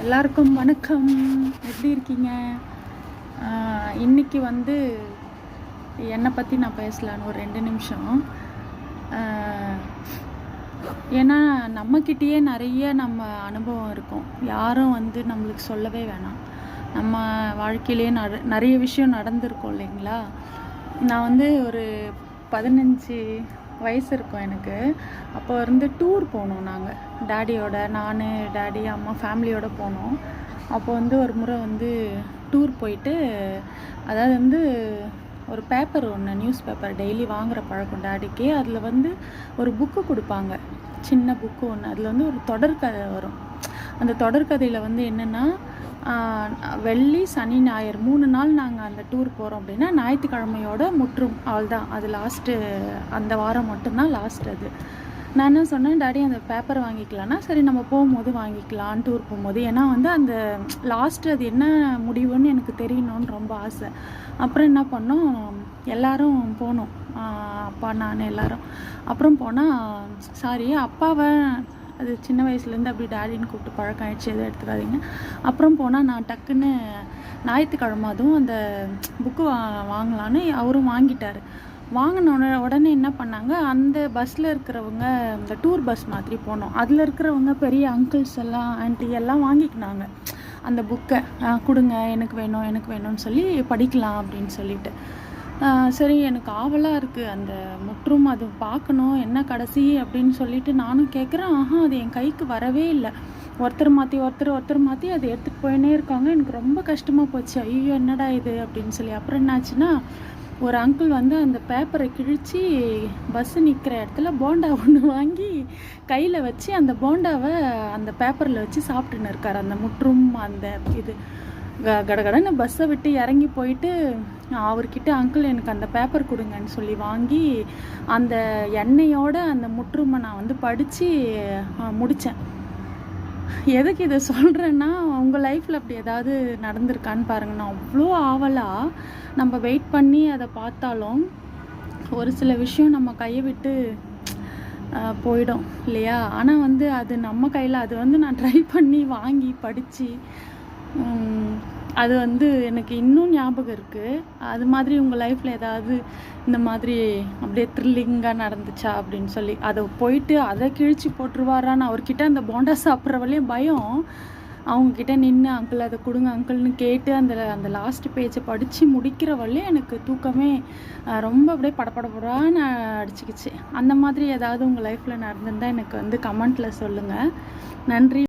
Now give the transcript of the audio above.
எல்லாருக்கும் வணக்கம். எப்படி இருக்கீங்க? இன்னைக்கு வந்து என்னை பற்றி நான் பேசலான்னு ஒரு 2 நிமிஷம். ஏன்னா நம்மக்கிட்டேயே நிறைய அனுபவம் இருக்கும். யாரும் வந்து நம்மளுக்கு சொல்லவே வேணாம். நம்ம வாழ்க்கையிலேயே நிறைய விஷயம் நடந்திருக்கும் இல்லைங்களா? நான் வந்து ஒரு 15 வயசு இருக்கும் எனக்கு. அப்போ இருந்து டூர் போனோம் நாங்கள் டேடியோட. நான், டேடி, அம்மா ஃபேமிலியோடு போனோம். அப்போ வந்து ஒரு முறை வந்து டூர் போயிட்டு, அதாவது வந்து ஒரு பேப்பர் ஒன்று, நியூஸ் பேப்பர் டெய்லி வாங்குகிற பழக்கம் டேடிக்கு. அதில் வந்து ஒரு புக்கு கொடுப்பாங்க, சின்ன புக்கு ஒன்று. அதில் வந்து ஒரு தொடர்கதை வரும். அந்த தொடர்கதையில் வந்து என்னென்னா, வெள்ளி, சனி, ஞாயிறு 3 நாள் நாங்கள் அந்த டூர் போகிறோம் அப்படின்னா, ஞாயிற்றுக்கிழமையோட முற்றும். அவ்வளோதான், அது லாஸ்ட்டு. அந்த வாரம் மட்டும்தான் லாஸ்ட். அது நான் என்ன சொன்னேன், டாடி அந்த பேப்பர் வாங்கிக்கலான்னா, சரி நம்ம போகும்போது வாங்கிக்கலாம், டூர் போகும்போது. ஏன்னா வந்து அந்த லாஸ்ட்டு அது என்ன முடிவுன்னு எனக்கு தெரியணும்னு ரொம்ப ஆசை. அப்புறம் என்ன பண்ணோம், எல்லோரும் போனோம், அப்பா, நான், எல்லோரும். அப்புறம் போனால், சாரி, அப்பாவை அது சின்ன வயசுலேருந்து அப்படி டேடின்னு கூப்பிட்டு பழக்கம் ஆயிடுச்சு, எதுவும் எடுத்துக்காதீங்க. அப்புறம் போனால் நான் டக்குன்னு ஞாயிற்றுக்கிழமை அதுவும் அந்த புக்கு வாங்கலான்னு அவரும் வாங்கிட்டார். வாங்கின உடனே என்ன பண்ணாங்க, அந்த பஸ்ஸில் இருக்கிறவங்க, இந்த டூர் பஸ் மாதிரி போனோம், அதில் இருக்கிறவங்க பெரிய அங்கிள்ஸ் எல்லாம், ஆன்ட்டி எல்லாம் வாங்கிக்கினாங்க அந்த புக்கை. கொடுங்க, எனக்கு வேணும், எனக்கு வேணும்னு சொல்லி படிக்கலாம் அப்படின்னு சொல்லிட்டு. சரி, எனக்கு ஆவலாக இருக்குது அந்த முற்றும், அது பார்க்கணும், என்ன கடைசி அப்படின்னு சொல்லிட்டு நானும் கேட்குறேன். அது என் கைக்கு வரவே இல்லை. ஒருத்தர் மாற்றி அதை எடுத்துகிட்டு போயினே இருக்காங்க. எனக்கு ரொம்ப கஷ்டமாக போச்சு. ஐயோ என்னடா இது அப்படின்னு சொல்லி. அப்புறம் என்னாச்சுன்னா, ஒரு அங்கிள் வந்து அந்த பேப்பரை கிழித்து பஸ்ஸு நிற்கிற இடத்துல போண்டா ஒன்று வாங்கி கையில் வச்சு அந்த போண்டாவை அந்த பேப்பரில் வச்சு சாப்பிட்டுன்னு இருக்கார். அந்த முற்றும் அந்த இது கடகடன்னு பஸ்ஸை விட்டு இறங்கி போயிட்டு அவர்கிட்ட, அங்கிள் எனக்கு அந்த பேப்பர் கொடுங்கன்னு சொல்லி வாங்கி அந்த எண்ணெயோட அந்த முற்றுமை நான் வந்து படித்து முடித்தேன். எதுக்கு இதை சொல்கிறேன்னா, உங்கள் லைஃப்பில் அப்படி ஏதாவது நடந்திருக்கான்னு பாருங்கள். நான் அவ்வளோ ஆவலாக நம்ம வெயிட் பண்ணி அதை பார்த்தாலும் ஒரு சில விஷயம் நம்ம கையை விட்டு போயிடும் இல்லையா? ஆனால் வந்து அது நம்ம கையில், அது வந்து நான் ட்ரை பண்ணி வாங்கி படித்து, அது வந்து எனக்கு இன்னும் ஞாபகம் இருக்குது. அது மாதிரி உங்கள் லைஃப்பில் ஏதாவது இந்த மாதிரி அப்படியே த்ரில்லிங்காக நடந்துச்சா அப்படின்னு சொல்லி. அதை போயிட்டு அதை கிழிச்சு போட்டுருவாரான்னு அவர்கிட்ட அந்த போண்டா சாப்பிட்ற வரையும் பயம். அவங்கக்கிட்ட நின்று, அங்கிள் அதை கொடுங்க அங்கிள்னு கேட்டு அந்த லாஸ்ட் பேஜை படித்து முடிக்கிற வரையும் எனக்கு தூக்கமே ரொம்ப அப்படியே படபடபடான்னு அடிச்சுக்கிச்சு. அந்த மாதிரி ஏதாவது உங்கள் லைஃப்பில் நடந்திருந்தால் எனக்கு வந்து கமெண்ட்டில் சொல்லுங்கள். நன்றி.